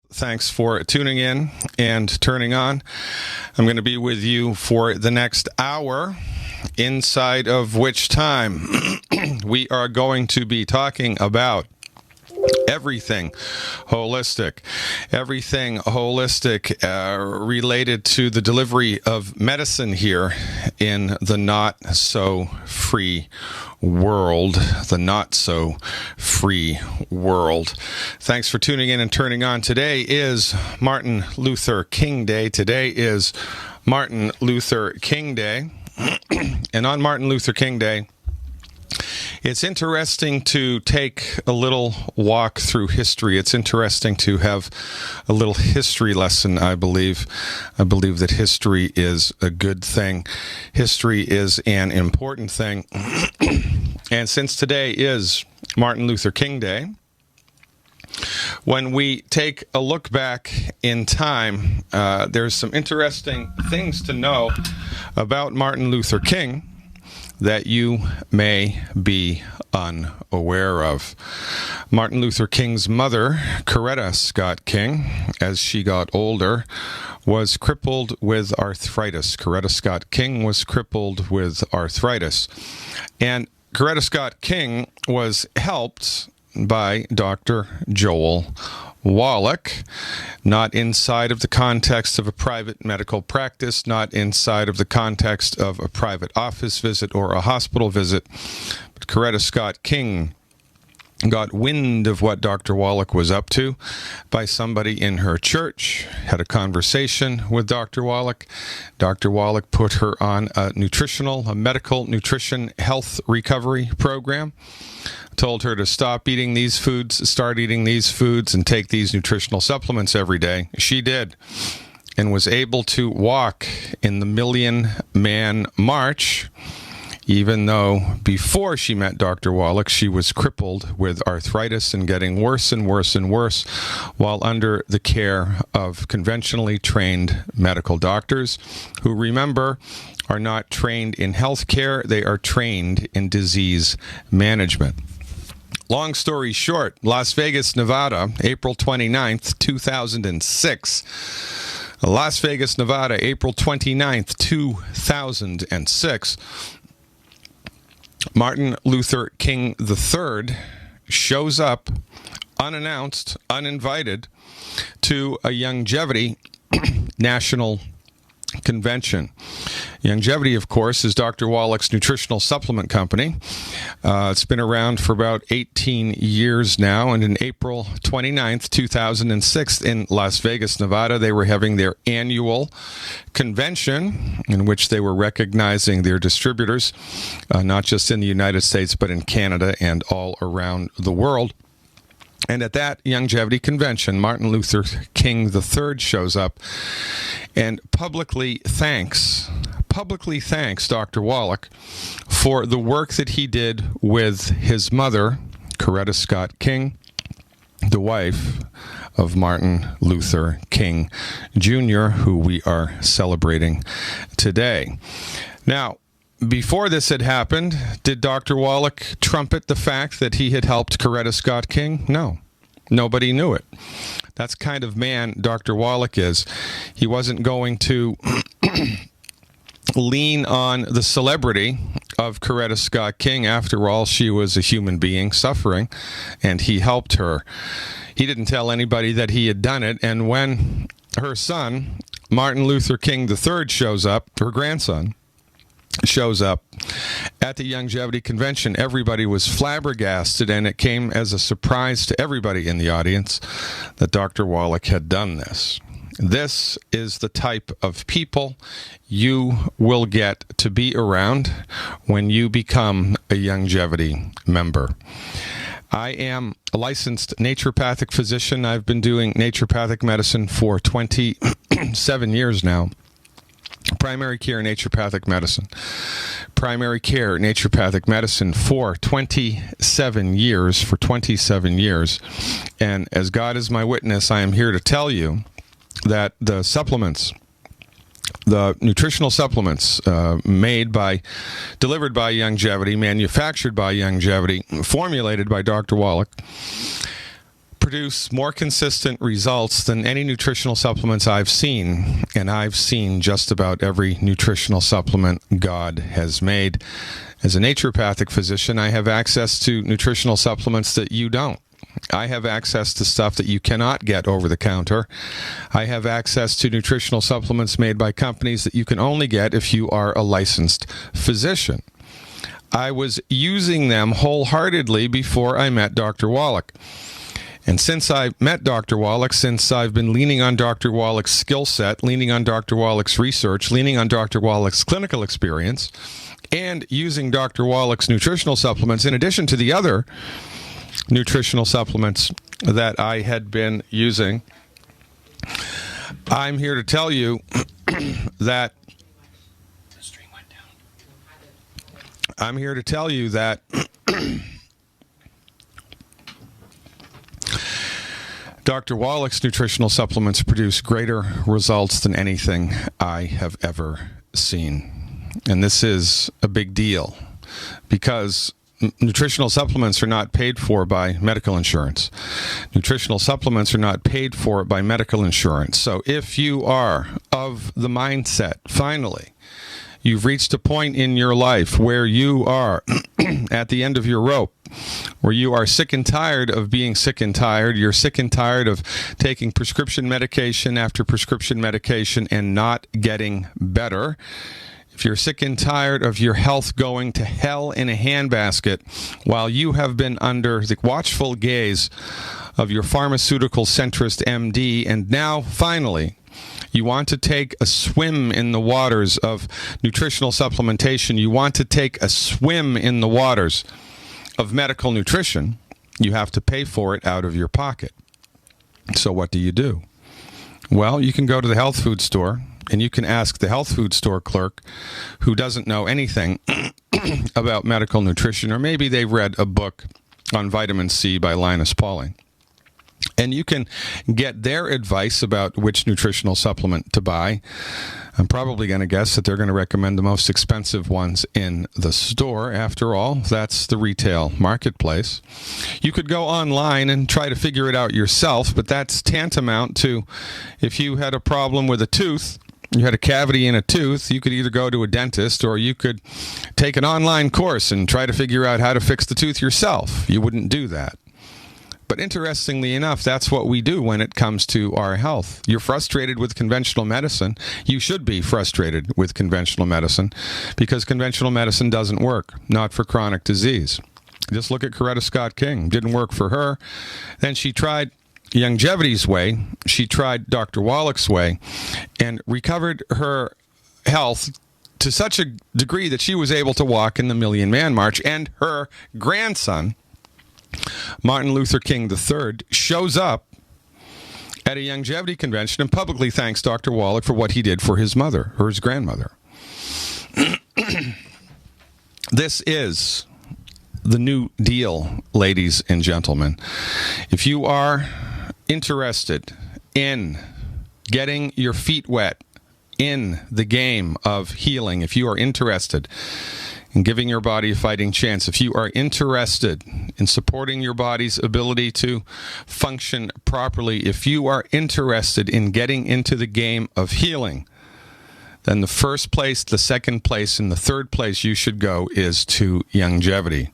Thanks for tuning in and turning on. I'm going to be with you for the next hour, inside of which time we are going to be talking about everything holistic related to the delivery of medicine here in the not-so-free world. Thanks for tuning in and turning on. Today is Martin Luther King Day. And on Martin Luther King Day, it's interesting to take a little walk through history. It's interesting to have a little history lesson, I believe. I believe that history is a good thing. History is an important thing. And since today is Martin Luther King Day, when we take a look back in time, there's some interesting things to know about Martin Luther King that you may be unaware of. Martin Luther King's mother, Coretta Scott King, as she got older, was crippled with arthritis. Coretta Scott King was crippled with arthritis. And Coretta Scott King was helped by Dr. Joel Wallach, not inside of the context of a private medical practice, not inside of the context of a private office visit or a hospital visit, but Coretta Scott King got wind of what Dr. Wallach was up to by somebody in her church, had a conversation with Dr. Wallach. Dr. Wallach put her on a medical nutrition health recovery program, told her to stop eating these foods, start eating these foods, and take these nutritional supplements every day. She did, and was able to walk in the Million Man March, even though before she met Dr. Wallach, she was crippled with arthritis and getting worse and worse and worse while under the care of conventionally trained medical doctors who, remember, are not trained in healthcare. They are trained in disease management. Long story short, Las Vegas, Nevada, April 29th, 2006. Las Vegas, Nevada, April 29th, 2006. Martin Luther King III shows up unannounced, uninvited, to a Youngevity national convention. Youngevity, of course, is Dr. Wallach's nutritional supplement company. It's been around for about 18 years now, and in April 29th, 2006, in Las Vegas, Nevada, they were having their annual convention in which they were recognizing their distributors, not just in the United States, but in Canada and all around the world. And at that Youngevity convention, Martin Luther King III shows up and publicly thanks Dr. Wallach for the work that he did with his mother, Coretta Scott King, the wife of Martin Luther King Jr., who we are celebrating today. Now, before this had happened, did Dr. Wallach trumpet the fact that he had helped Coretta Scott King? No. Nobody knew it. That's the kind of man Dr. Wallach is. He wasn't going to lean on the celebrity of Coretta Scott King. After all, she was a human being suffering, and he helped her. He didn't tell anybody that he had done it, and when her son, Martin Luther King III, shows up, her grandson, shows up at the Youngevity convention, everybody was flabbergasted, and it came as a surprise to everybody in the audience that Dr. Wallach had done this. This is the type of people you will get to be around when you become a Youngevity member. I am a licensed naturopathic physician. I've been doing naturopathic medicine for 27 years now. Primary care naturopathic medicine. Primary care naturopathic medicine for 27 years. And as God is my witness, I am here to tell you that the supplements, the nutritional supplements delivered by Youngevity, manufactured by Youngevity, formulated by Dr. Wallach, produce more consistent results than any nutritional supplements I've seen. And I've seen just about every nutritional supplement God has made. As a naturopathic physician, I have access to nutritional supplements that you don't. I have access to stuff that you cannot get over the counter. I have access to nutritional supplements made by companies that you can only get if you are a licensed physician. I was using them wholeheartedly before I met Dr. Wallach. And since I met Dr. Wallach, since I've been leaning on Dr. Wallach's skill set, leaning on Dr. Wallach's research, leaning on Dr. Wallach's clinical experience, and using Dr. Wallach's nutritional supplements, in addition to the other nutritional supplements that I had been using, I'm here to tell you that Dr. Wallach's nutritional supplements produce greater results than anything I have ever seen. And this is a big deal because nutritional supplements are not paid for by medical insurance. Nutritional supplements are not paid for by medical insurance. So if you are of the mindset, finally, you've reached a point in your life where you are at the end of your rope, where you are sick and tired of being sick and tired, you're sick and tired of taking prescription medication after prescription medication and not getting better, if you're sick and tired of your health going to hell in a handbasket while you have been under the watchful gaze of your pharmaceutical centrist MD, and now finally you want to take a swim in the waters of nutritional supplementation, you want to take a swim in the waters of medical nutrition, you have to pay for it out of your pocket. So what do? Well, you can go to the health food store and you can ask the health food store clerk who doesn't know anything about medical nutrition, or maybe they read a book on vitamin C by Linus Pauling. And you can get their advice about which nutritional supplement to buy. I'm probably going to guess that they're going to recommend the most expensive ones in the store. After all, that's the retail marketplace. You could go online and try to figure it out yourself, but that's tantamount to if you had a problem with a tooth, you had a cavity in a tooth, you could either go to a dentist or you could take an online course and try to figure out how to fix the tooth yourself. You wouldn't do that. But interestingly enough, that's what we do when it comes to our health. You're frustrated with conventional medicine. You should be frustrated with conventional medicine because conventional medicine doesn't work, not for chronic disease. Just look at Coretta Scott King. Didn't work for her. Then she tried Youngevity's way. She tried Dr. Wallach's way and recovered her health to such a degree that she was able to walk in the Million Man March, and her grandson, Martin Luther King III, shows up at a Youngevity convention and publicly thanks Dr. Wallach for what he did for his mother, or his grandmother. This is the new deal, ladies and gentlemen. If you are interested in getting your feet wet in the game of healing, if you are interested in giving your body a fighting chance, if you are interested in supporting your body's ability to function properly, if you are interested in getting into the game of healing, then the first place, the second place, and the third place you should go is to Youngevity.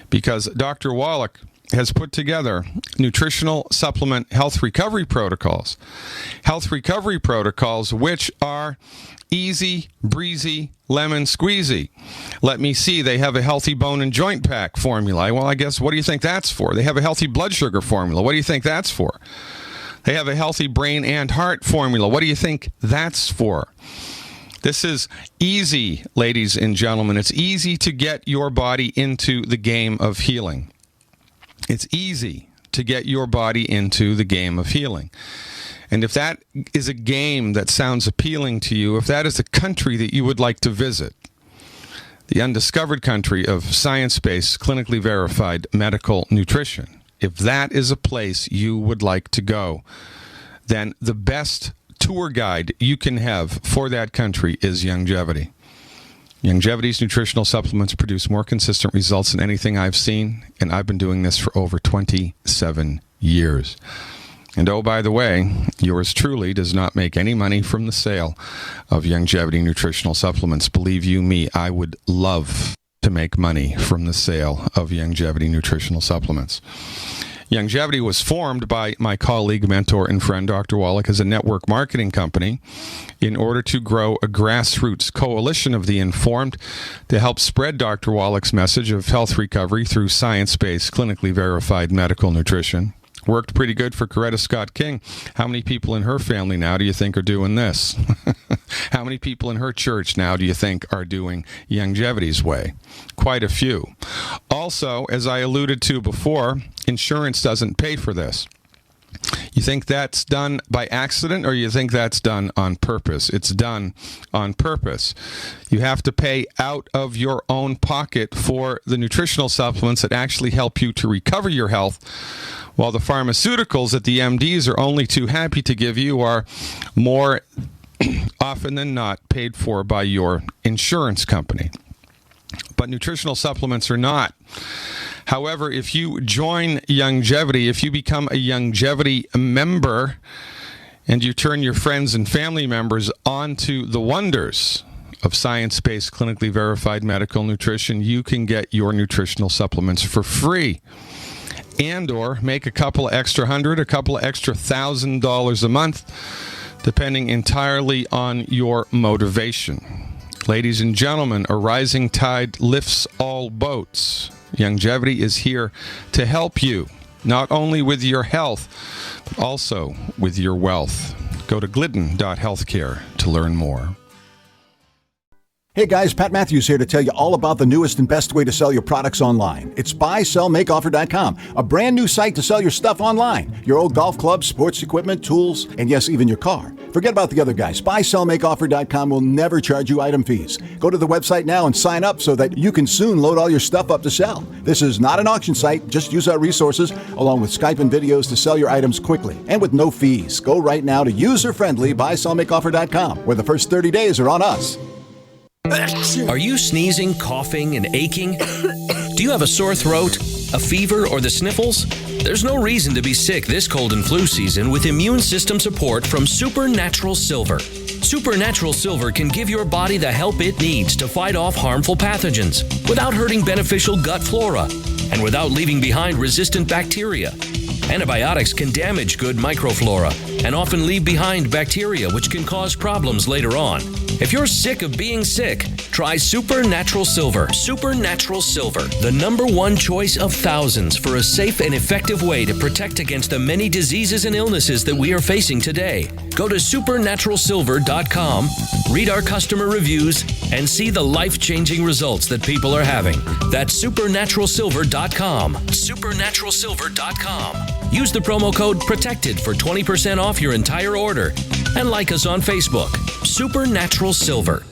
Because Dr. Wallach has put together nutritional supplement health recovery protocols. Health recovery protocols which are easy, breezy, lemon squeezy. Let me see. They have a healthy bone and joint pack formula. Well, I guess, what do you think that's for? They have a healthy blood sugar formula. What do you think that's for? They have a healthy brain and heart formula. What do you think that's for? This is easy, ladies and gentlemen. It's easy to get your body into the game of healing. It's easy to get your body into the game of healing. And if that is a game that sounds appealing to you, if that is a country that you would like to visit, the undiscovered country of science-based, clinically verified medical nutrition, if that is a place you would like to go, then the best tour guide you can have for that country is Youngevity. Youngevity's nutritional supplements produce more consistent results than anything I've seen, and I've been doing this for over 27 years. And oh, by the way, yours truly does not make any money from the sale of Youngevity nutritional supplements. Believe you me, I would love to make money from the sale of Youngevity nutritional supplements. Youngevity was formed by my colleague, mentor, and friend, Dr. Wallach, as a network marketing company in order to grow a grassroots coalition of the informed to help spread Dr. Wallach's message of health recovery through science-based, clinically verified medical nutrition. Worked pretty good for Coretta Scott King. How many people in her family now do you think are doing this? How many people in her church now do you think are doing Youngevity's way? Quite a few. Also, as I alluded to before, insurance doesn't pay for this. You think that's done by accident, or you think that's done on purpose? It's done on purpose. You have to pay out of your own pocket for the nutritional supplements that actually help you to recover your health, while the pharmaceuticals that the MDs are only too happy to give you are more often than not paid for by your insurance company. But nutritional supplements are not. However, if you join Youngevity, if you become a Youngevity member and you turn your friends and family members onto the wonders of science-based, clinically verified medical nutrition, you can get your nutritional supplements for free. And or make a couple of extra $100, a couple of extra $1,000 a month, depending entirely on your motivation. Ladies and gentlemen, a rising tide lifts all boats. Youngevity is here to help you, not only with your health, but also with your wealth. Go to glidden.healthcare to learn more. Hey guys, Pat Matthews here to tell you all about the newest and best way to sell your products online. It's buysellmakeoffer.com, a brand new site to sell your stuff online. Your old golf clubs, sports equipment, tools, and yes, even your car. Forget about the other guys. Buysellmakeoffer.com will never charge you item fees. Go to the website now and sign up so that you can soon load all your stuff up to sell. This is not an auction site. Just use our resources along with Skype and videos to sell your items quickly and with no fees. Go right now to user-friendly buysellmakeoffer.com, where the first 30 days are on us. Are you sneezing, coughing, and aching? Do you have a sore throat, a fever, or the sniffles? There's no reason to be sick this cold and flu season with immune system support from Supernatural Silver. Supernatural Silver can give your body the help it needs to fight off harmful pathogens without hurting beneficial gut flora and without leaving behind resistant bacteria. Antibiotics can damage good microflora and often leave behind bacteria, which can cause problems later on. If you're sick of being sick, try Supernatural Silver. Supernatural Silver, the #1 choice of thousands for a safe and effective way to protect against the many diseases and illnesses that we are facing today. Go to supernaturalsilver.com, read our customer reviews, and see the life-changing results that people are having. That's supernaturalsilver.com. Supernaturalsilver.com. Use the promo code PROTECTED for 20% off your entire order. And like us on Facebook. Supernatural Silver.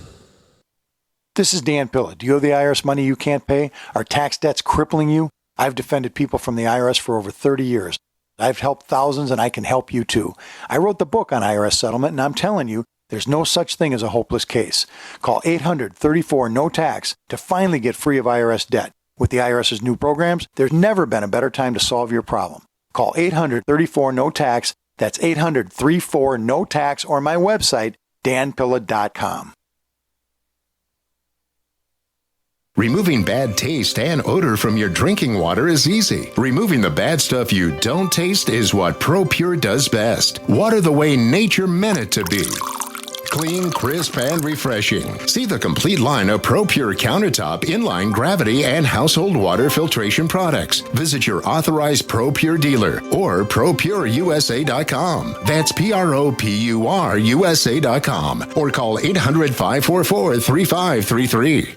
This is Dan Pilla. Do you owe the IRS money you can't pay? Are tax debts crippling you? I've defended people from the IRS for over 30 years. I've helped thousands, and I can help you too. I wrote the book on IRS settlement, and I'm telling you, there's no such thing as a hopeless case. Call 800-34-NO-TAX to finally get free of IRS debt. With the IRS's new programs, there's never been a better time to solve your problem. Call 800-34-NO-TAX. That's 800-34-NO-TAX, or my website, danpilla.com. Removing bad taste and odor from your drinking water is easy. Removing the bad stuff you don't taste is what ProPure does best. Water the way nature meant it to be. Clean, crisp, and refreshing. See the complete line of ProPure countertop, inline, gravity, and household water filtration products. Visit your authorized ProPure dealer or ProPureUSA.com. That's ProPureUSA.com. Or call 800-544-3533.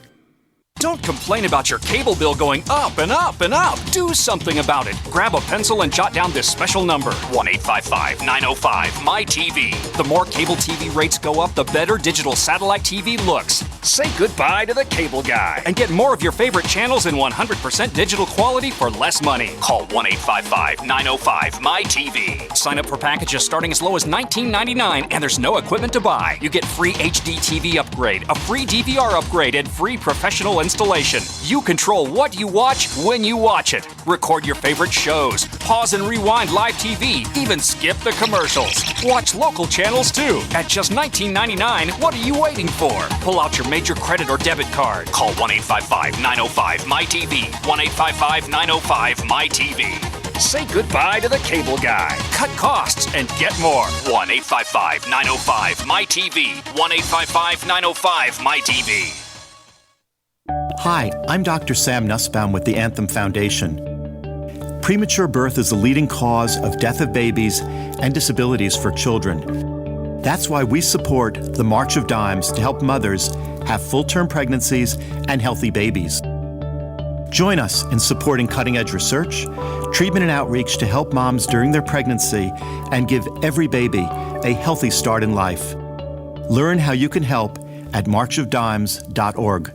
Don't complain about your cable bill going up and up and up. Do something about it. Grab a pencil and jot down this special number, 1-855-905-MY-TV. The more cable TV rates go up, the better digital satellite TV looks. Say goodbye to the cable guy and get more of your favorite channels in 100% digital quality for less money. Call 1-855-905-MyTV. Sign up for packages starting as low as $19.99, and there's no equipment to buy. You get free HD TV upgrade, a free DVR upgrade, and free professional installation. You control what you watch when you watch it. Record your favorite shows, pause and rewind live TV, even skip the commercials. Watch local channels too. At just $19.99, what are you waiting for? Pull out your major credit or debit card. Call 1-855-905-MyTV. 1-855-905-MyTV. Say goodbye to the cable guy. Cut costs and get more. 1-855-905-MyTV. 1-855-905-MyTV. Hi, I'm Dr. Sam Nussbaum with the Anthem Foundation. Premature birth is the leading cause of death of babies and disabilities for children. That's why we support the March of Dimes to help mothers have full-term pregnancies and healthy babies. Join us in supporting cutting-edge research, treatment and outreach to help moms during their pregnancy and give every baby a healthy start in life. Learn how you can help at marchofdimes.org.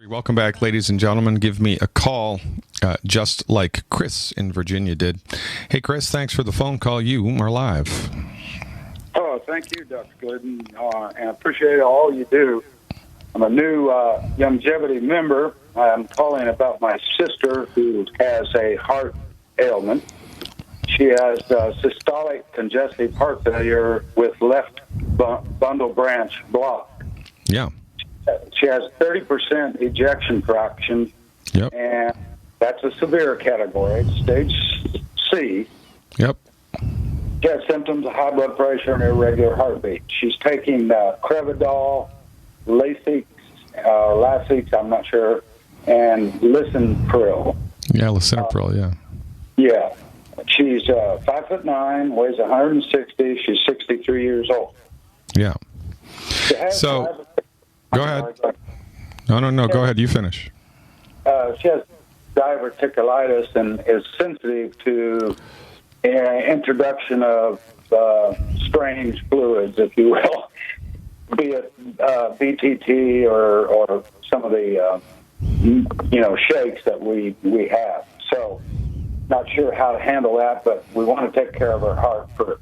Welcome back, ladies and gentlemen. Give me a call, just like Chris in Virginia did. Hey, Chris, thanks for the phone call. You are live. Oh, thank you, Dr. Glidden, and I appreciate all you do. I'm a new longevity member. I'm calling about my sister who has a heart ailment. She has systolic congestive heart failure with left bundle branch block. Yeah. She has 30% ejection fraction, Yep. and that's a severe category, stage C. Yep. She has symptoms of high blood pressure and irregular heartbeat. She's taking Crevidol, Lasix, I'm not sure, and Lisinopril. Yeah, Lisinopril, yeah. Yeah. She's 5'9", weighs 160. She's 63 years old. Yeah. So, go ahead. No, go ahead. You finish. She has diverticulitis and is sensitive to introduction of strange fluids, if you will, be it BTT or some of the shakes that we have. So, not sure how to handle that, but we want to take care of her heart first.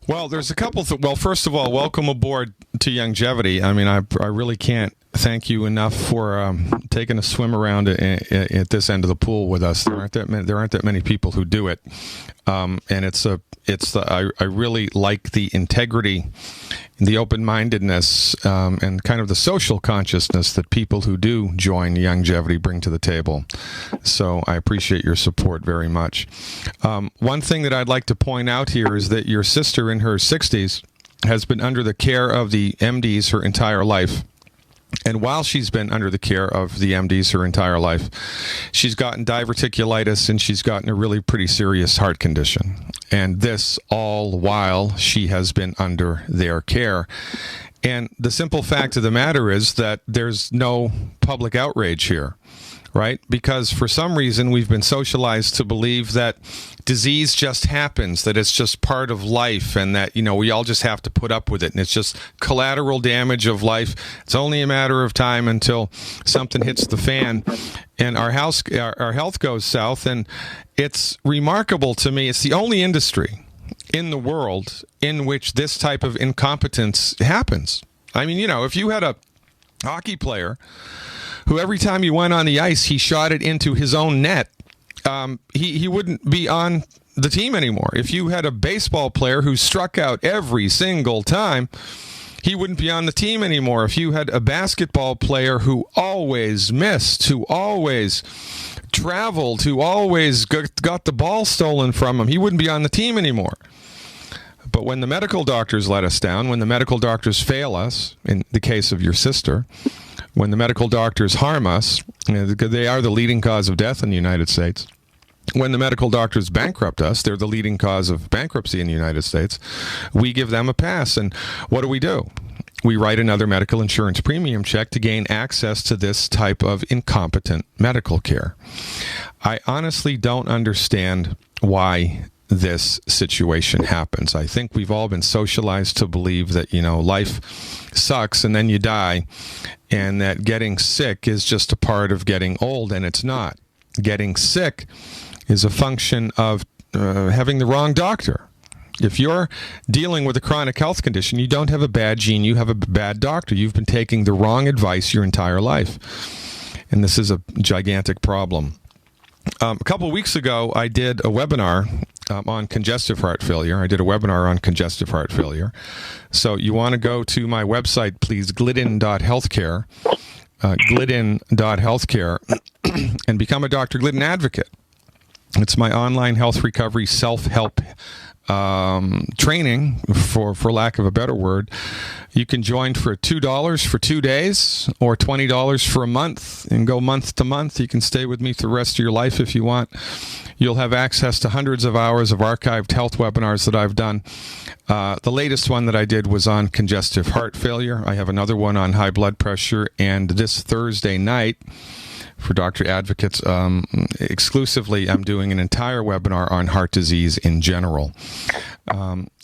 Well, there's a couple. Well, first of all, welcome aboard to Longevity. I mean, I really can't thank you enough for taking a swim around at this end of the pool with us. There aren't that many people who do it, and I really like the integrity, the open-mindedness, and kind of the social consciousness that people who do join Longevity bring to the table. So I appreciate your support very much. One thing that I'd like to point out here is that your sister in her 60s has been under the care of the MDs her entire life. And while she's been under the care of the MDs her entire life, she's gotten diverticulitis and she's gotten a really pretty serious heart condition. And this all while she has been under their care. And the simple fact of the matter is that there's no public outrage here, right? Because for some reason we've been socialized to believe that disease just happens, that it's just part of life, and that, we all just have to put up with it, and it's just collateral damage of life. It's only a matter of time until something hits the fan and our health goes south. And it's remarkable to me. It's the only industry in the world in which this type of incompetence happens. I mean, if you had a hockey player who every time he went on the ice, he shot it into his own net, he wouldn't be on the team anymore. If you had a baseball player who struck out every single time, he wouldn't be on the team anymore. If you had a basketball player who always missed, who always traveled, who always got the ball stolen from him, he wouldn't be on the team anymore. But when the medical doctors let us down, when the medical doctors fail us, in the case of your sister, when the medical doctors harm us, they are the leading cause of death in the United States. When the medical doctors bankrupt us, they're the leading cause of bankruptcy in the United States. We give them a pass. And what do? We write another medical insurance premium check to gain access to this type of incompetent medical care. I honestly don't understand why this situation happens. I think we've all been socialized to believe that, life sucks and then you die, and that getting sick is just a part of getting old, and it's not. Getting sick is a function of having the wrong doctor. If you're dealing with a chronic health condition, you don't have a bad gene, you have a bad doctor. You've been taking the wrong advice your entire life. And this is a gigantic problem. A couple of weeks ago, I did a webinar on congestive heart failure. So you want to go to my website, please, glidden.healthcare, and become a Dr. Glidden advocate. It's my online health recovery self-help training, for lack of a better word. You can join for $2 for 2 days or $20 for a month and go month to month. You can stay with me for the rest of your life if you want. You'll have access to hundreds of hours of archived health webinars that I've done. The latest one that I did was on congestive heart failure. I have another one on high blood pressure, and this Thursday night, for Dr. Advocates, exclusively, I'm doing an entire webinar on heart disease in general.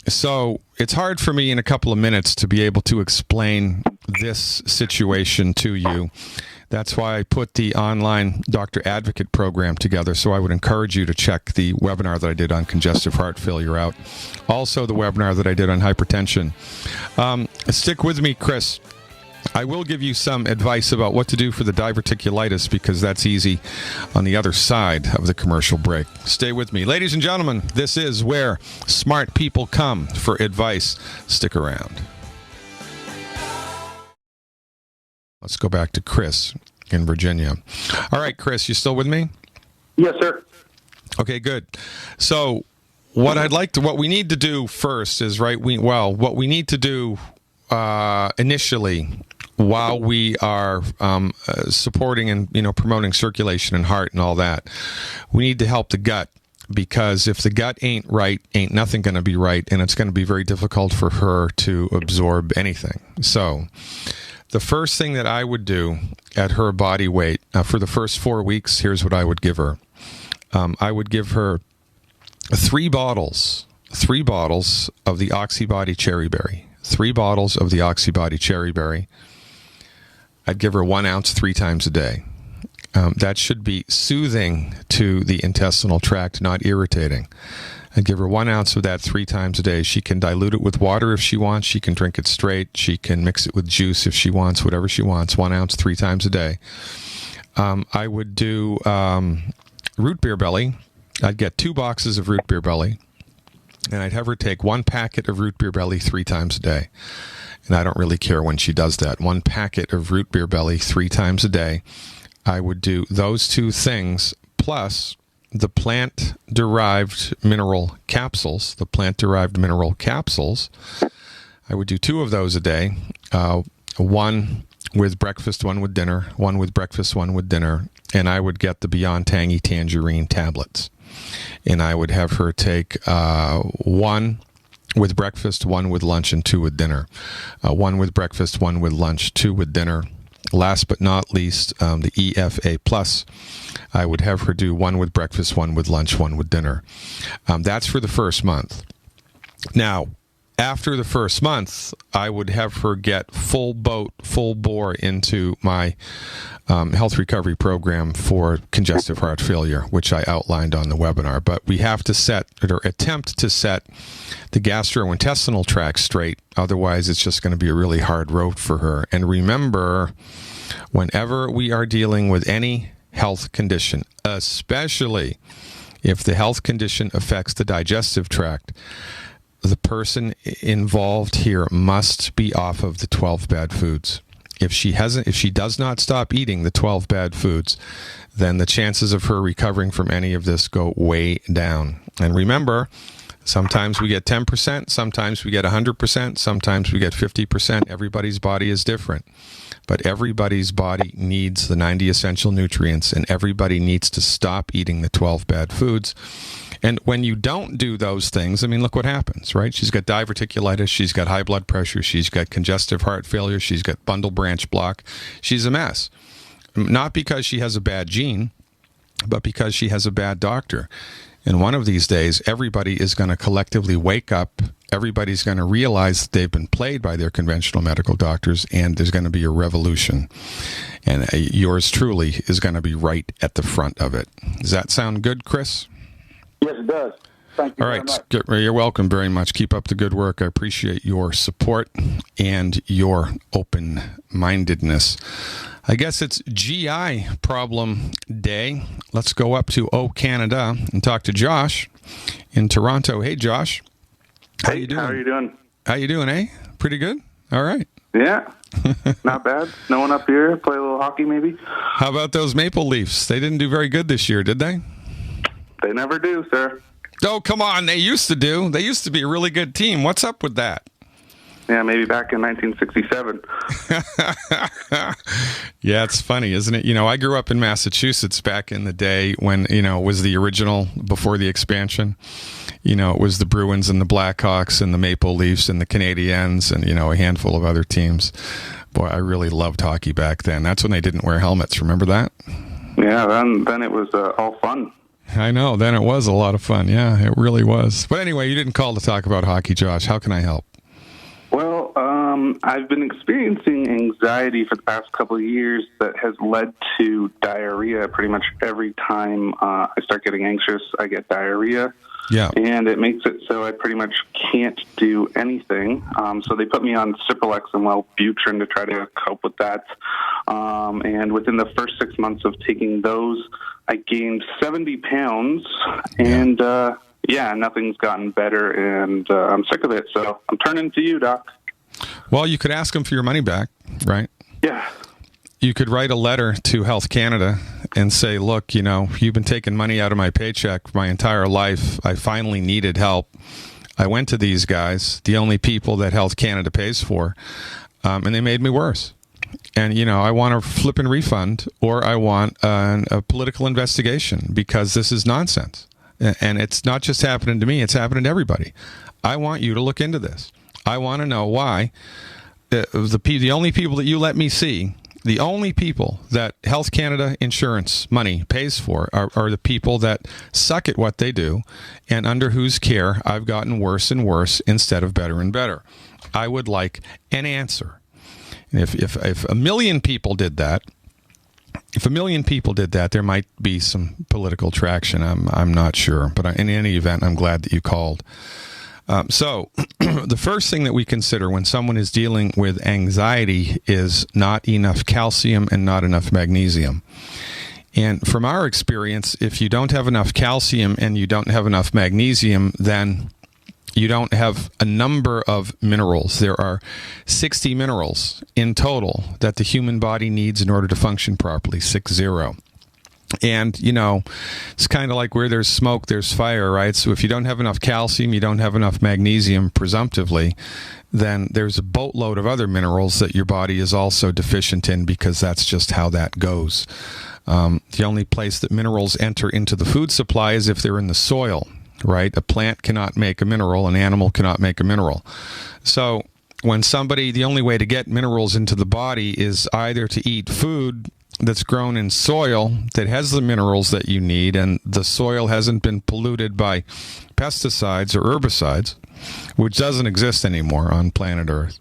So it's hard for me in a couple of minutes to be able to explain this situation to you. That's why I put the online Dr. Advocate program together. So I would encourage you to check the webinar that I did on congestive heart failure out. Also, the webinar that I did on hypertension. Stick with me, Chris. I will give you some advice about what to do for the diverticulitis, because that's easy on the other side of the commercial break. Stay with me. Ladies and gentlemen, this is where smart people come for advice. Stick around. Let's go back to Chris in Virginia. All right, Chris, you still with me? Yes, sir. Okay, good. So what we need to do first is, what we need to do initially, while we are supporting and promoting circulation and heart and all that, we need to help the gut, because if the gut ain't right, ain't nothing going to be right, and it's going to be very difficult for her to absorb anything. So the first thing that I would do at her body weight for the first 4 weeks, here's what I would give her. I would give her 3 bottles of the Oxybody Cherry Berry. 3 bottles of the Oxybody Cherry Berry. I'd give her 1 ounce 3 times a day. That should be soothing to the intestinal tract, not irritating. I'd give her 1 ounce of that 3 times a day. She can dilute it with water if she wants. She can drink it straight. She can mix it with juice if she wants, whatever she wants. 1 ounce 3 times a day. I would do root beer belly. I'd get 2 boxes of root beer belly, and I'd have her take 1 packet of root beer belly 3 times a day. And I don't really care when she does that. 1 packet of root beer belly 3 times a day. I would do those 2 things, plus the plant-derived mineral capsules. I would do 2 of those a day. 1 with breakfast, 1 with dinner. 1 with breakfast, 1 with dinner. And I would get the Beyond Tangy Tangerine tablets. And I would have her take 1 with breakfast, 1 with lunch, and 2 with dinner. 1 with breakfast, 1 with lunch, 2 with dinner. Last but not least, the EFA Plus. I would have her do 1 with breakfast, 1 with lunch, 1 with dinner. That's for the first month. Now, after the first month, I would have her get full bore into my health recovery program for congestive heart failure, which I outlined on the webinar. But we have to attempt to set the gastrointestinal tract straight. Otherwise, it's just going to be a really hard road for her. And remember, whenever we are dealing with any health condition, especially if the health condition affects the digestive tract, the person involved here must be off of the 12 bad foods. If she does not stop eating the 12 bad foods, then the chances of her recovering from any of this go way down. And remember, sometimes we get 10%, sometimes we get 100%, sometimes we get 50%. Everybody's body is different. But everybody's body needs the 90 essential nutrients, and everybody needs to stop eating the 12 bad foods. And when you don't do those things, I mean, look what happens, right? She's got diverticulitis, she's got high blood pressure, she's got congestive heart failure, she's got bundle branch block. She's a mess. Not because she has a bad gene, but because she has a bad doctor. And one of these days, everybody is going to collectively wake up. Everybody's going to realize that they've been played by their conventional medical doctors, and there's going to be a revolution. And yours truly is going to be right at the front of it. Does that sound good, Chris? Yes, it does. Thank you All very right. much. You're welcome very much. Keep up the good work. I appreciate your support and your open-mindedness. I guess it's GI problem day. Let's go up to Canada and talk to Josh in Toronto. Hey, Josh. How you doing? How are you doing? How you doing, eh? Pretty good? All right. Yeah. Not bad. No one up here. Play a little hockey, maybe. How about those Maple Leafs? They didn't do very good this year, did they? They never do, sir. Oh, come on. They used to do. They used to be a really good team. What's up with that? Yeah, maybe back in 1967. Yeah, it's funny, isn't it? You know, I grew up in Massachusetts back in the day when, you know, it was the original before the expansion. You know, it was the Bruins and the Blackhawks and the Maple Leafs and the Canadiens and, you know, a handful of other teams. Boy, I really loved hockey back then. That's when they didn't wear helmets. Remember that? Yeah, then it was all fun. I know. Then it was a lot of fun. Yeah, it really was. But anyway, you didn't call to talk about hockey, Josh. How can I help? Well, I've been experiencing anxiety for the past couple of years that has led to diarrhea. Pretty much every time I start getting anxious, I get diarrhea. Yeah. And it makes it so I pretty much can't do anything. So they put me on Cipralex and Wellbutrin to try to cope with that. And within the first 6 months of taking those, I gained 70 pounds. And, nothing's gotten better, and I'm sick of it. So I'm turning to you, Doc. Well, you could ask them for your money back, right? Yeah. You could write a letter to Health Canada and say, look, you know, you've been taking money out of my paycheck my entire life. I finally needed help. I went to these guys, the only people that Health Canada pays for, and they made me worse. And, you know, I want a flipping refund, or I want a political investigation, because this is nonsense. And it's not just happening to me, it's happening to everybody. I want you to look into this. I want to know why the only people that you let me see, the only people that Health Canada insurance money pays for are the people that suck at what they do and under whose care I've gotten worse and worse instead of better and better. I would like an answer. If a million people did that, there might be some political traction. I'm not sure, but in any event, I'm glad that you called. So the first thing that we consider when someone is dealing with anxiety is not enough calcium and not enough magnesium. And from our experience, if you don't have enough calcium and you don't have enough magnesium, then you don't have a number of minerals. There are 60 minerals in total that the human body needs in order to function properly, 60. And, you know, it's kind of like where there's smoke, there's fire, right? So if you don't have enough calcium, you don't have enough magnesium, presumptively, then there's a boatload of other minerals that your body is also deficient in, because that's just how that goes. The only place that minerals enter into the food supply is if they're in the soil, right? A plant cannot make a mineral, an animal cannot make a mineral. So when the only way to get minerals into the body is either to eat food that's grown in soil that has the minerals that you need, and the soil hasn't been polluted by pesticides or herbicides, which doesn't exist anymore on planet Earth,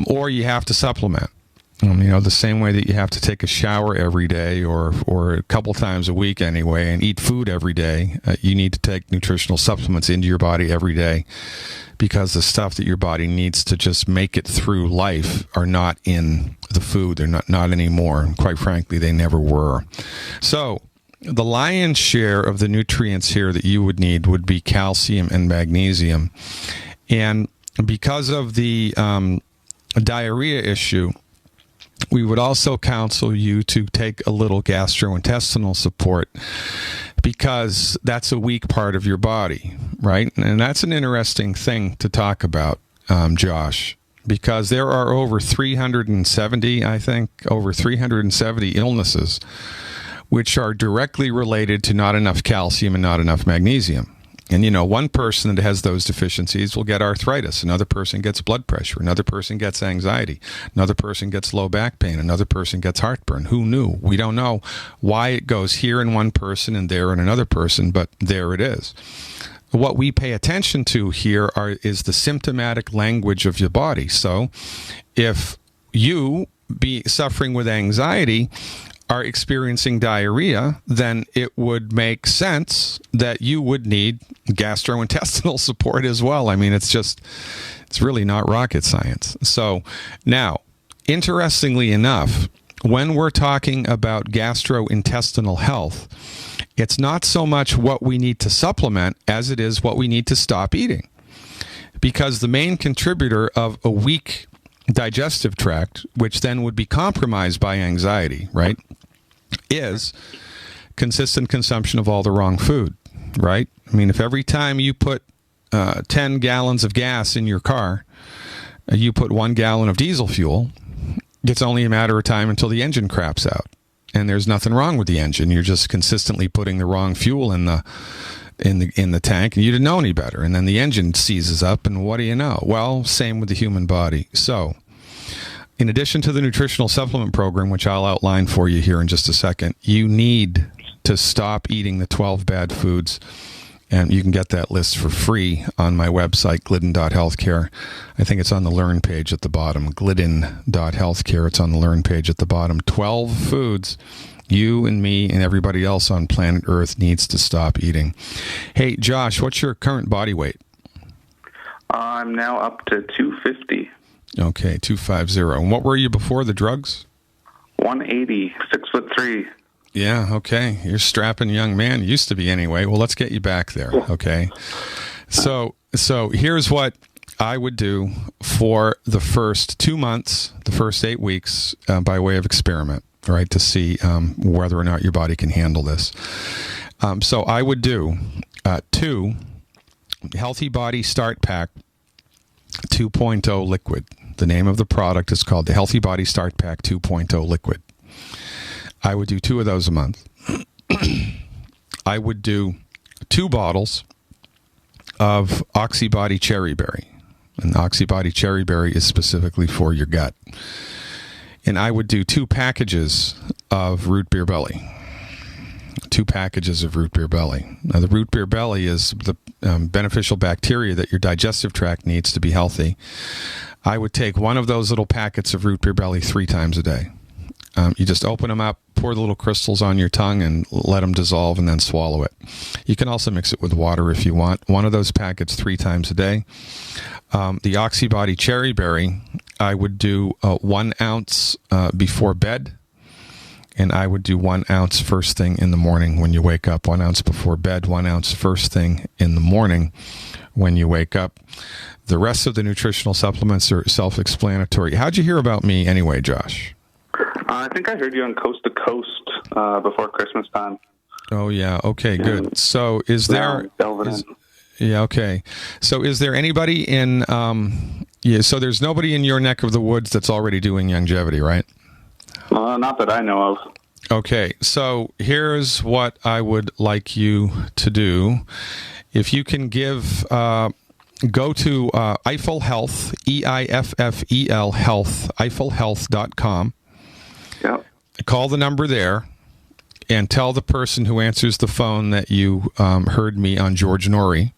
or you have to supplement. You know, the same way that you have to take a shower every day or a couple times a week anyway, and eat food every day, you need to take nutritional supplements into your body every day, because the stuff that your body needs to just make it through life are not in the food. They're not anymore. And quite frankly, they never were. So the lion's share of the nutrients here that you would need would be calcium and magnesium. And because of the diarrhea issue, we would also counsel you to take a little gastrointestinal support, because that's a weak part of your body, right? And that's an interesting thing to talk about, Josh, because there are over 370 illnesses which are directly related to not enough calcium and not enough magnesium. And, one person that has those deficiencies will get arthritis. Another person gets blood pressure. Another person gets anxiety. Another person gets low back pain. Another person gets heartburn. Who knew? We don't know why it goes here in one person and there in another person, but there it is. What we pay attention to here is the symptomatic language of your body. So if you be suffering with anxiety, are experiencing diarrhea, then it would make sense that you would need gastrointestinal support as well. I mean, it's really not rocket science. So now, interestingly enough, when we're talking about gastrointestinal health, it's not so much what we need to supplement as it is what we need to stop eating. Because the main contributor of a weak digestive tract, which then would be compromised by anxiety, right, is consistent consumption of all the wrong food, right? I mean, if every time you put 10 gallons of gas in your car, you put 1 gallon of diesel fuel, it's only a matter of time until the engine craps out. And there's nothing wrong with the engine. You're just consistently putting the wrong fuel in the tank, and you didn't know any better. And then the engine seizes up, and what do you know? Well, same with the human body. So, in addition to the nutritional supplement program, which I'll outline for you here in just a second, you need to stop eating the 12 bad foods. And you can get that list for free on my website, glidden.healthcare. I think it's on the Learn page at the bottom, glidden.healthcare. It's on the Learn page at the bottom. 12 foods you and me and everybody else on planet Earth needs to stop eating. Hey, Josh, what's your current body weight? I'm now up to 250. Okay, 250. And what were you before the drugs? 180, 6'3". Yeah, okay. You're a strapping young man. You used to be anyway. Well, let's get you back there, okay? So here's what I would do for the first 2 months, the first 8 weeks, by way of experiment, right, to see whether or not your body can handle this. So I would do 2 Healthy Body Start Pack 2.0 liquid. The name of the product is called the Healthy Body Start Pack 2.0 liquid. I would do 2 of those a month. I would do 2 bottles of Oxybody Cherry Berry. And Oxybody Cherry Berry is specifically for your gut. And I would do 2 packages of Root Beer Belly. 2 packages of Root Beer Belly. Now, the Root Beer Belly is the beneficial bacteria that your digestive tract needs to be healthy. I would take 1 of those little packets of Root Beer Belly 3 times a day. You just open them up, pour the little crystals on your tongue, and let them dissolve, and then swallow it. You can also mix it with water if you want. 1 of those packets 3 times a day. The Oxybody Cherry Berry, I would do 1 ounce before bed, and I would do 1 ounce first thing in the morning when you wake up. 1 ounce before bed, 1 ounce first thing in the morning when you wake up. The rest of the nutritional supplements are self-explanatory. How'd you hear about me anyway, Josh? I think I heard you on Coast to Coast before Christmas time. Oh, yeah. Okay, good. So is there... Yeah, okay. So is there anybody in... so there's nobody in your neck of the woods that's already doing longevity, right? Not that I know of. Okay, so here's what I would like you to do. If you can give... go to Eiffel Health, EIFFEL Health, eiffelhealth.com. Yep. Call the number there and tell the person who answers the phone that you heard me on George Norrie,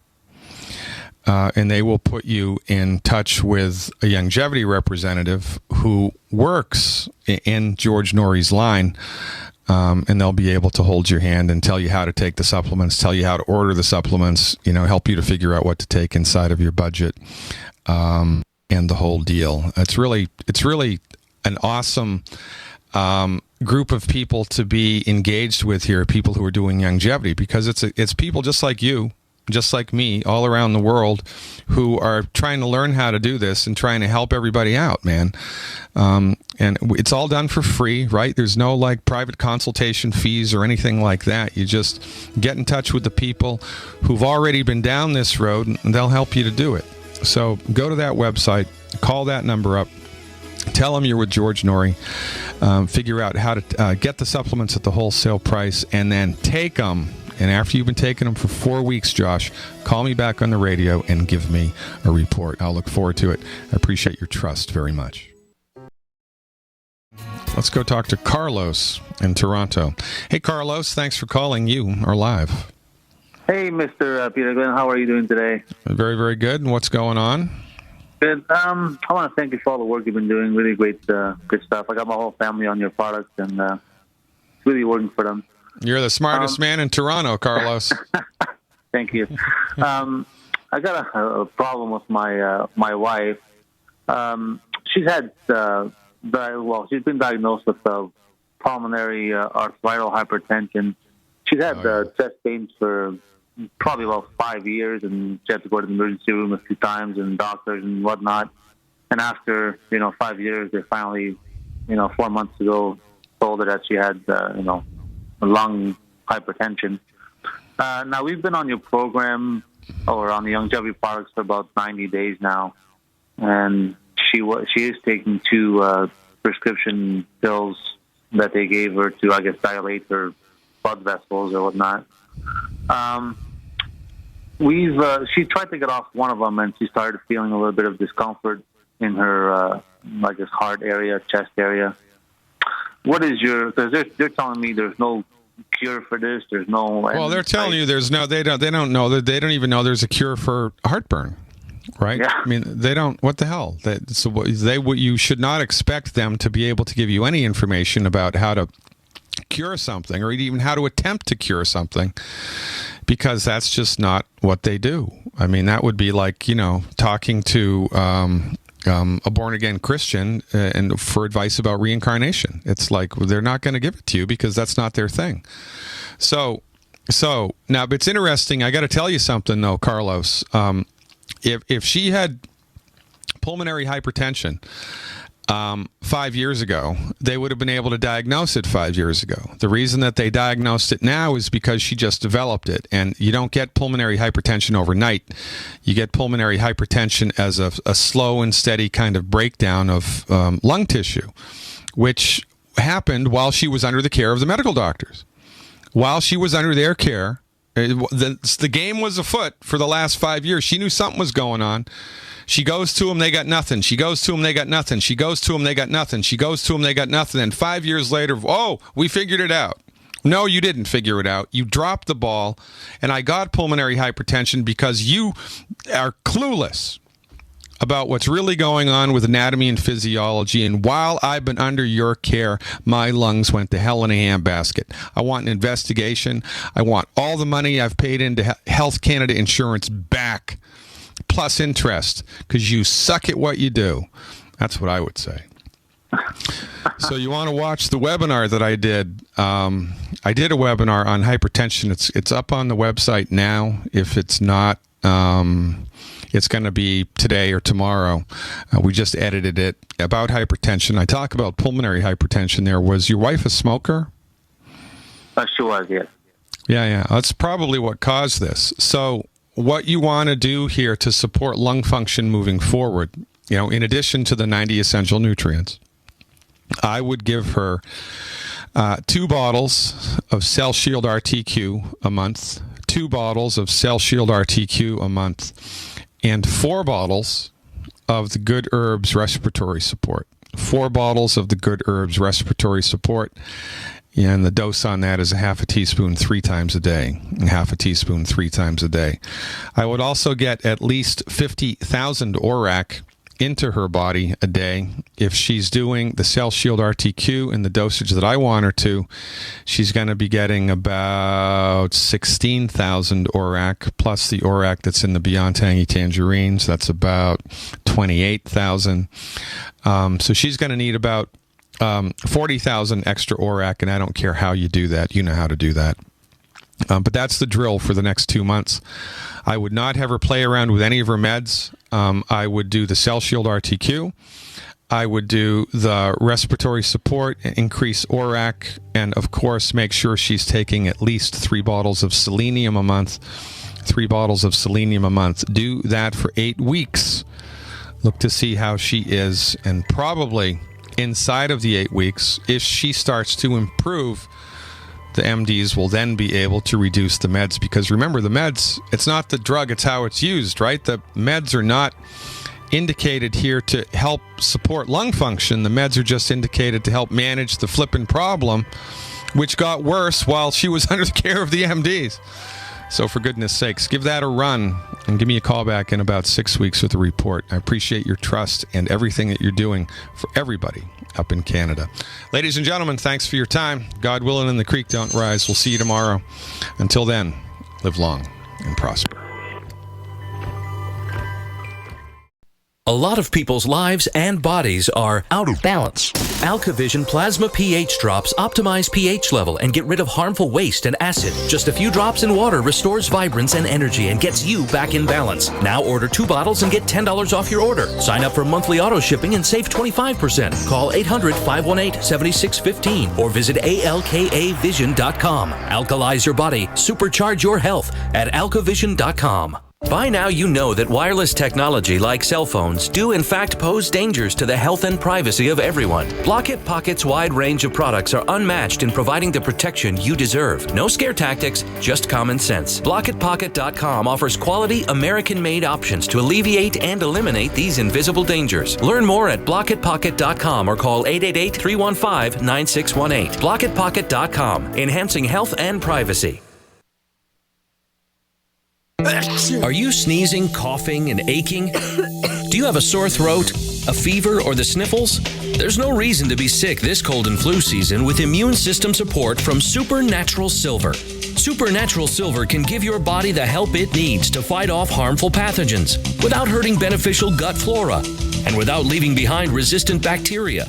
and they will put you in touch with a longevity representative who works in George Norrie's line, and they'll be able to hold your hand and tell you how to take the supplements, tell you how to order the supplements, help you to figure out what to take inside of your budget, and the whole deal. It's really an awesome group of people to be engaged with here, people who are doing longevity, because it's people just like you, just like me, all around the world who are trying to learn how to do this and trying to help everybody out, man. And it's all done for free, right? There's no private consultation fees or anything like that. You just get in touch with the people who've already been down this road, and they'll help you to do it. So go to that website, call that number up, tell them you're with George Norrie, figure out how to get the supplements at the wholesale price, and then take them And after you've been taking them for 4 weeks, Josh, call me back on the radio and give me a report. I'll look forward to it. I appreciate your trust very much. Let's go talk to Carlos in Toronto. Hey, Carlos, thanks for calling. You are live. Hey, Mr. Peter Glidden, how are you doing today? Very, very good. And what's going on? Good. I want to thank you for all the work you've been doing. Really great, good stuff. I got my whole family on your product, and it's really working for them. You're the smartest man in Toronto, Carlos. Thank you. I got a problem with my wife. She's had she's been diagnosed with pulmonary arterial hypertension. She's had chest pains for probably about 5 years, and she had to go to the emergency room a few times and doctors and whatnot. And after 5 years, they finally 4 months ago told her that she had lung hypertension. Now we've been on your program or on the longevity products for about 90 days now, and she is taking 2 prescription pills that they gave her to, I guess, dilate her blood vessels or whatnot. She tried to get off one of them, and she started feeling a little bit of discomfort in her, heart area, chest area. What is because they're telling me there's no cure for this. There's no. Well, they're telling you there's no. They don't know that. They don't even know there's a cure for heartburn, right? Yeah. I mean, they don't. What the hell? You should not expect them to be able to give you any information about how to cure something, or even how to attempt to cure something, because that's just not what they do. I mean, that would be like talking to a born-again Christian and for advice about reincarnation. It's like they're not going to give it to you because that's not their thing. So now, but it's interesting. I got to tell you something, though, Carlos. If she had pulmonary hypertension 5 years ago, they would have been able to diagnose it 5 years ago. The reason that they diagnosed it now is because she just developed it. And you don't get pulmonary hypertension overnight. You get pulmonary hypertension as a slow and steady kind of breakdown of lung tissue, which happened while she was under the care of the medical doctors. While she was under their care, the game was afoot for the last 5 years. She knew something was going on. She goes to them, they got nothing. She goes to them, they got nothing. She goes to them, they got nothing. She goes to them, they got nothing. And 5 years later, we figured it out. No, you didn't figure it out. You dropped the ball, and I got pulmonary hypertension because you are clueless about what's really going on with anatomy and physiology. And while I've been under your care, my lungs went to hell in a handbasket. I want an investigation. I want all the money I've paid into Health Canada insurance back, plus interest, because you suck at what you do. That's what I would say. So you want to watch the webinar that I did. I did a webinar on hypertension. It's up on the website now. If it's not, it's going to be today or tomorrow. We just edited it about hypertension. I talk about pulmonary hypertension there. Was your wife a smoker? She was, yes. Yeah. That's probably what caused this. So what you want to do here to support lung function moving forward, in addition to the 90 essential nutrients, I would give her 2 bottles of Cell Shield RTQ a month, 2 bottles of Cell Shield RTQ a month, and 4 bottles of the Good Herbs Respiratory Support. 4 bottles of the Good Herbs Respiratory Support. And the dose on that is a half a teaspoon 3 times a day. Half a teaspoon 3 times a day. I would also get at least 50,000 ORAC into her body a day. If she's doing the Cell Shield RTQ in the dosage that I want her to, she's going to be getting about 16,000 ORAC, plus the ORAC that's in the Beyond Tangy Tangerines. That's about 28,000. So she's going to need about 40,000 extra ORAC, and I don't care how you do that. You know how to do that. But that's the drill for the next 2 months. I would not have her play around with any of her meds. I would do the Cell Shield RTQ. I would do the respiratory support, increase ORAC, and of course make sure she's taking at least 3 bottles of selenium a month. 3 bottles of selenium a month. Do that for 8 weeks. Look to see how she is, and probably inside of the 8 weeks, if she starts to improve the MDs will then be able to reduce the meds, because remember, the meds, it's not the drug, it's how it's used, right? The meds are not indicated here to help support lung function. The meds are just indicated to help manage the flippin' problem, which got worse while she was under the care of the MDs. So for goodness sakes, give that a run and give me a call back in about 6 weeks with a report. I appreciate your trust and everything that you're doing for everybody up in Canada. Ladies and gentlemen, thanks for your time. God willing and the creek don't rise. We'll see you tomorrow. Until then, live long and prosper. A lot of people's lives and bodies are out of balance. AlkaVision Plasma pH drops optimize pH level and get rid of harmful waste and acid. Just a few drops in water restores vibrance and energy and gets you back in balance. Now order 2 bottles and get $10 off your order. Sign up for monthly auto shipping and save 25%. Call 800-518-7615 or visit alkavision.com. Alkalize your body, supercharge your health at alkavision.com. By now you know that wireless technology like cell phones do in fact pose dangers to the health and privacy of everyone. Blockit Pocket's wide range of products are unmatched in providing the protection you deserve. No scare tactics, just common sense. BlockitPocket.com offers quality American-made options to alleviate and eliminate these invisible dangers. Learn more at BlockitPocket.com or call 888-315-9618. BlockitPocket.com, enhancing health and privacy. Are you sneezing, coughing, and aching? Do you have a sore throat, a fever, or the sniffles? There's no reason to be sick this cold and flu season with immune system support from Supernatural Silver. Supernatural Silver can give your body the help it needs to fight off harmful pathogens without hurting beneficial gut flora and without leaving behind resistant bacteria.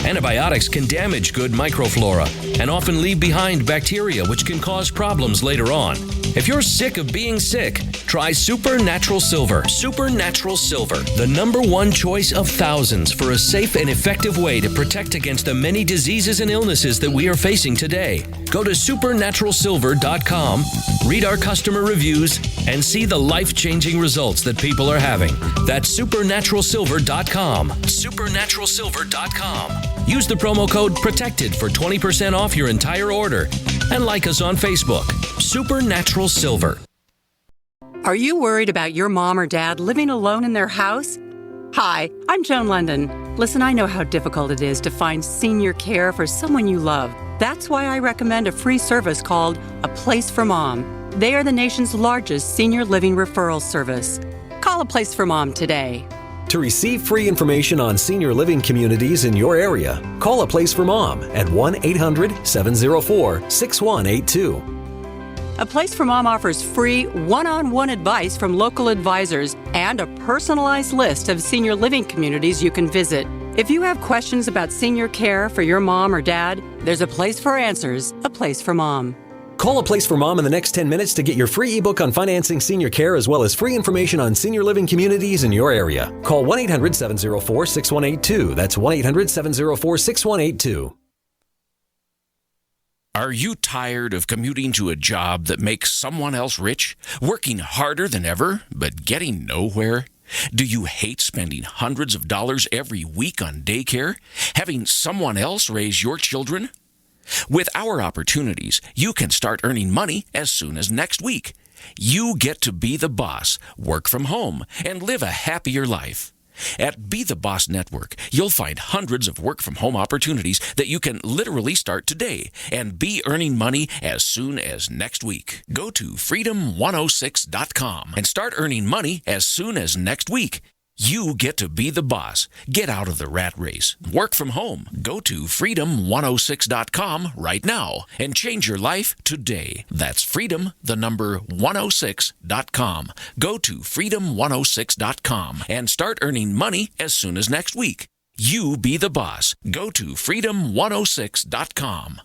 Antibiotics can damage good microflora and often leave behind bacteria, which can cause problems later on. If you're sick of being sick, try Supernatural Silver. Supernatural Silver, the #1 choice of thousands for a safe and effective way to protect against the many diseases and illnesses that we are facing today. Go to supernaturalsilver.com, read our customer reviews, and see the life-changing results that people are having. That's supernaturalsilver.com. Supernaturalsilver.com. Use the promo code PROTECTED for 20% off your entire order. And like us on Facebook. Supernatural Silver. Are you worried about your mom or dad living alone in their house? Hi, I'm Joan London. Listen, I know how difficult it is to find senior care for someone you love. That's why I recommend a free service called A Place for Mom. They are the nation's largest senior living referral service. Call A Place for Mom today. To receive free information on senior living communities in your area, call A Place for Mom at 1-800-704-6182. A Place for Mom offers free one-on-one advice from local advisors and a personalized list of senior living communities you can visit. If you have questions about senior care for your mom or dad, there's a place for answers, A Place for Mom. Call A Place for Mom in the next 10 minutes to get your free ebook on financing senior care as well as free information on senior living communities in your area. Call 1-800-704-6182. That's 1-800-704-6182. Are you tired of commuting to a job that makes someone else rich, working harder than ever, but getting nowhere? Do you hate spending hundreds of dollars every week on daycare, having someone else raise your children? With our opportunities, you can start earning money as soon as next week. You get to be the boss, work from home, and live a happier life. At Be the Boss Network, you'll find hundreds of work-from-home opportunities that you can literally start today and be earning money as soon as next week. Go to freedom106.com and start earning money as soon as next week. You get to be the boss. Get out of the rat race. Work from home. Go to freedom106.com right now and change your life today. That's freedom, the number 106.com. Go to freedom106.com and start earning money as soon as next week. You be the boss. Go to freedom106.com.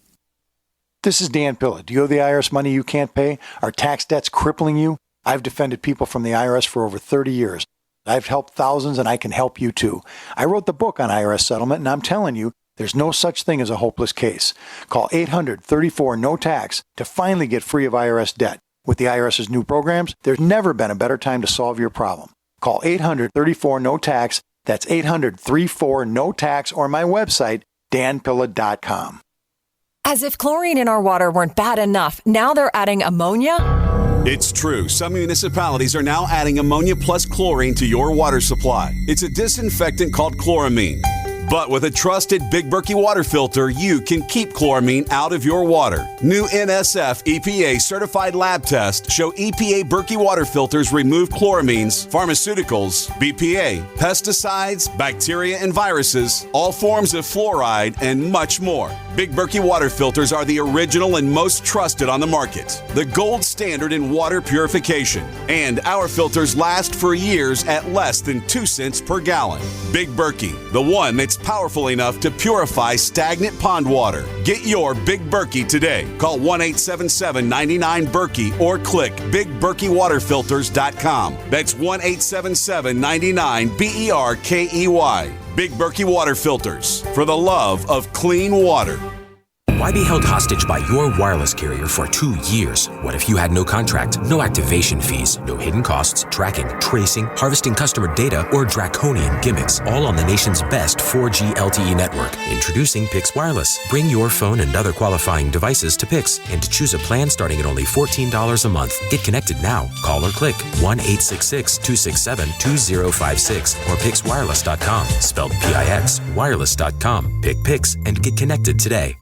This is Dan Pilla. Do you owe the IRS money you can't pay? Are tax debts crippling you? I've defended people from the IRS for over 30 years. I've helped thousands, and I can help you too. I wrote the book on IRS settlement, and I'm telling you, there's no such thing as a hopeless case. Call 800-34-NO-TAX to finally get free of IRS debt. With the IRS's new programs, there's never been a better time to solve your problem. Call 800-34-NO-TAX. That's 800-34-NO-TAX, or my website, danpilla.com. As if chlorine in our water weren't bad enough, now they're adding ammonia? It's true. Some municipalities are now adding ammonia plus chlorine to your water supply. It's a disinfectant called chloramine. But with a trusted Big Berkey water filter, you can keep chloramine out of your water. New NSF EPA certified lab tests show EPA Berkey water filters remove chloramines, pharmaceuticals, BPA, pesticides, bacteria and viruses, all forms of fluoride, and much more. Big Berkey water filters are the original and most trusted on the market. The gold standard in water purification. And our filters last for years at less than 2 cents per gallon. Big Berkey, the one that's powerful enough to purify stagnant pond water. Get your Big Berkey today. Call 1-877-99-BERKEY or click BigBerkeyWaterFilters.com. That's 1-877-99-BERKEY. Big Berkey Water Filters, for the love of clean water. Why be held hostage by your wireless carrier for 2 years? What if you had no contract, no activation fees, no hidden costs, tracking, tracing, harvesting customer data, or draconian gimmicks, all on the nation's best 4G LTE network? Introducing Pix Wireless. Bring your phone and other qualifying devices to Pix and choose a plan starting at only $14 a month. Get connected now. Call or click 1-866-267-2056 or PixWireless.com. Spelled P-I-X, wireless.com. Pick Pix and get connected today.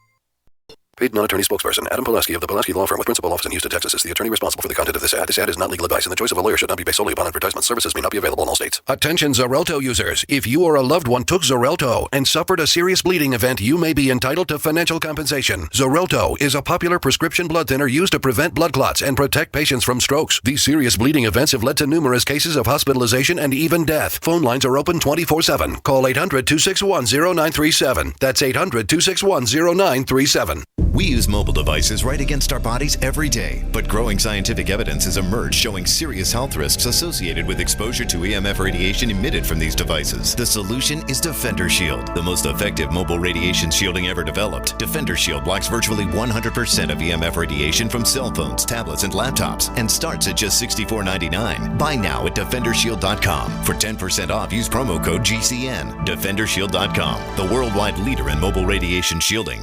Paid non-attorney spokesperson Adam Pulaski of the Pulaski Law Firm with principal office in Houston, Texas is the attorney responsible for the content of this ad. This ad is not legal advice, and the choice of a lawyer should not be based solely upon advertisement. Services may not be available in all states. Attention Xarelto users. If you or a loved one took Xarelto and suffered a serious bleeding event, you may be entitled to financial compensation. Xarelto is a popular prescription blood thinner used to prevent blood clots and protect patients from strokes. These serious bleeding events have led to numerous cases of hospitalization and even death. Phone lines are open 24/7. Call 800-261-0937. That's 800-261-0937. We use mobile devices right against our bodies every day, but growing scientific evidence has emerged showing serious health risks associated with exposure to EMF radiation emitted from these devices. The solution is Defender Shield, the most effective mobile radiation shielding ever developed. Defender Shield blocks virtually 100% of EMF radiation from cell phones, tablets, and laptops, and starts at just $64.99. Buy now at DefenderShield.com. For 10% off, use promo code GCN. DefenderShield.com, the worldwide leader in mobile radiation shielding.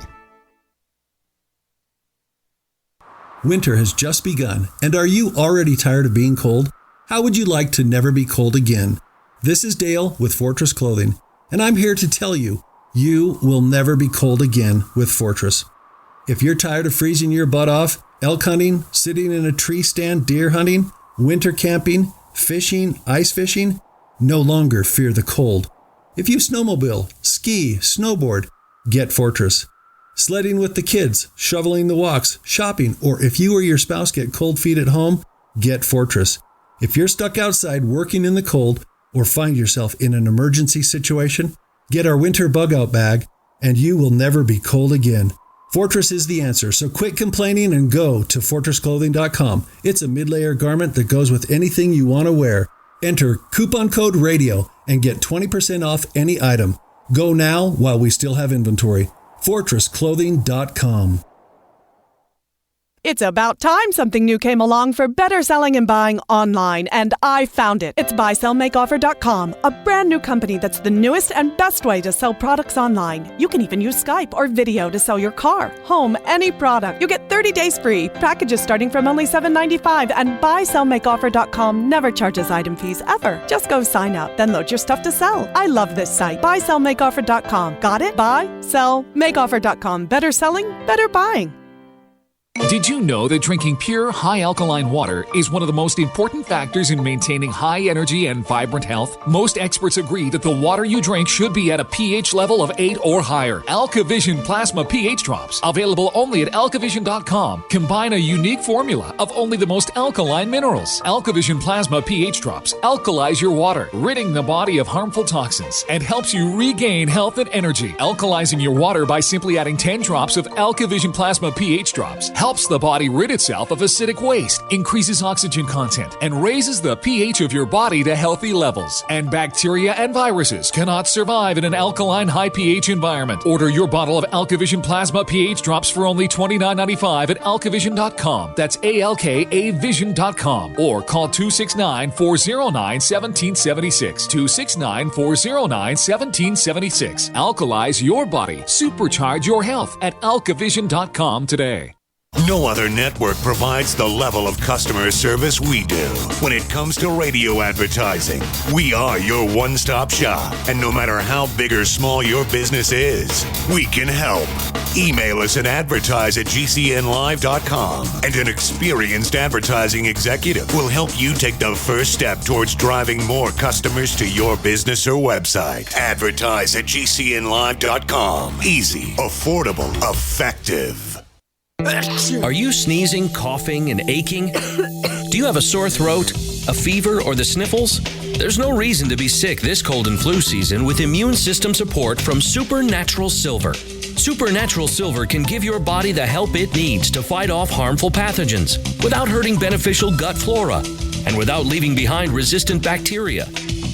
Winter has just begun, and are you already tired of being cold? How would you like to never be cold again? This is Dale with Fortress Clothing, and I'm here to tell you, you will never be cold again with Fortress. If you're tired of freezing your butt off, elk hunting, sitting in a tree stand, deer hunting, winter camping, fishing, ice fishing, no longer fear the cold. If you snowmobile, ski, snowboard, get Fortress. Sledding with the kids, shoveling the walks, shopping, or if you or your spouse get cold feet at home, get Fortress. If you're stuck outside working in the cold or find yourself in an emergency situation, get our winter bug out bag and you will never be cold again. Fortress is the answer, so quit complaining and go to FortressClothing.com. It's a mid-layer garment that goes with anything you want to wear. Enter coupon code RADIO and get 20% off any item. Go now while we still have inventory. FortressClothing.com. It's about time something new came along for better selling and buying online, and I found it. It's BuySellMakeOffer.com, a brand new company that's the newest and best way to sell products online. You can even use Skype or video to sell your car, home, any product. You get 30 days free, packages starting from only $7.95, and BuySellMakeOffer.com never charges item fees ever. Just go sign up, then load your stuff to sell. I love this site. BuySellMakeOffer.com. Got it? BuySellMakeOffer.com. Better selling, better buying. Did you know that drinking pure, high alkaline water is one of the most important factors in maintaining high energy and vibrant health? Most experts agree that the water you drink should be at a pH level of 8 or higher. AlkaVision Plasma pH Drops, available only at alkavision.com, combine a unique formula of only the most alkaline minerals. AlkaVision Plasma pH Drops alkalize your water, ridding the body of harmful toxins, and helps you regain health and energy. Alkalizing your water by simply adding 10 drops of AlkaVision Plasma pH Drops helps the body rid itself of acidic waste, increases oxygen content, and raises the pH of your body to healthy levels. And bacteria and viruses cannot survive in an alkaline high pH environment. Order your bottle of AlkaVision Plasma pH drops for only $29.95 at alkavision.com. That's ALKAvision.com. Or call 269-409-1776. 269-409-1776. Alkalize your body. Supercharge your health at alkavision.com today. No other network provides the level of customer service we do. When it comes to radio advertising, we are your one-stop shop. And no matter how big or small your business is, we can help. Email us at advertise@gcnlive.com, and an experienced advertising executive will help you take the first step towards driving more customers to your business or website. Advertise@gcnlive.com. Easy, affordable, effective. Are you sneezing, coughing, and aching? Do you have a sore throat, a fever, or the sniffles? There's no reason to be sick this cold and flu season with immune system support from Supernatural Silver. Supernatural Silver can give your body the help it needs to fight off harmful pathogens without hurting beneficial gut flora and without leaving behind resistant bacteria.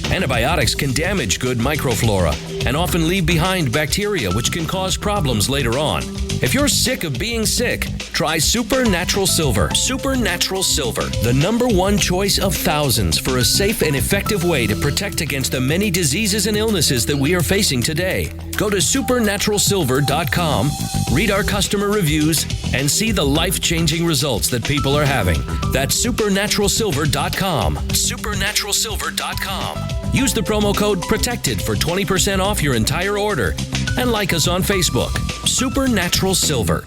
Antibiotics can damage good microflora and often leave behind bacteria, which can cause problems later on. If you're sick of being sick, try Supernatural Silver. Supernatural Silver, the #1 choice of thousands for a safe and effective way to protect against the many diseases and illnesses that we are facing today. Go to supernaturalsilver.com, read our customer reviews, and see the life-changing results that people are having. That's supernaturalsilver.com. Supernaturalsilver.com. Use the promo code PROTECTED for 20% off your entire order. And like us on Facebook. Supernatural Silver.